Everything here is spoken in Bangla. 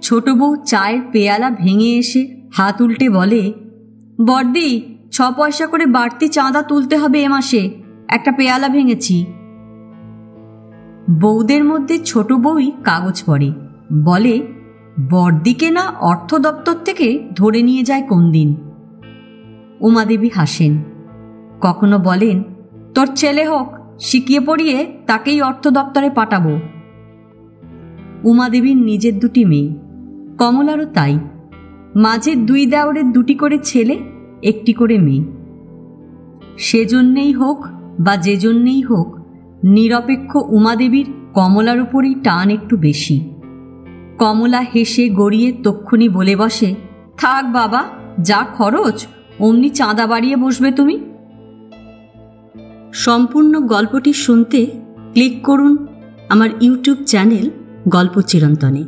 ছোট বউ চায়ের পেয়ালা ভেঙে এসে হাত উল্টে বলে, বড়দি 6 পয়সা করে বাড়তি চাঁদা তুলতে হবে এ মাসে, একটা পেয়ালা ভেঙেছি। বউদের মধ্যে ছোট বউই কাগজ পড়ে, বলে, বড়দিকে না অর্থ দপ্তর থেকে ধরে নিয়ে যায় কোন দিন। উমাদেবী হাসেন, কখনো বলেন, তোর ছেলে হোক, শিখিয়ে পড়িয়ে তাকেই অর্থ দপ্তরে পাঠাবো। উমাদেবীর নিজের 2টি মেয়ে, কমলারও তাই। মাঝের 2 দেওরের 2টি করে ছেলে, 1টি করে মেয়ে। সেজন্যেই হোক বা যে জন্যেই হোক, নিরপেক্ষ উমাদেবীর কমলার উপরই টান একটু বেশি। কমলা হেসে গড়িয়ে তক্ষুনি বলে বসে, থাক বাবা, যা খরচ অমনি চাঁদা বাড়িয়ে বসবে তুমি। সম্পূর্ণ গল্পটি শুনতে ক্লিক করুন আমার ইউটিউব চ্যানেল গল্প চিরন্তনে।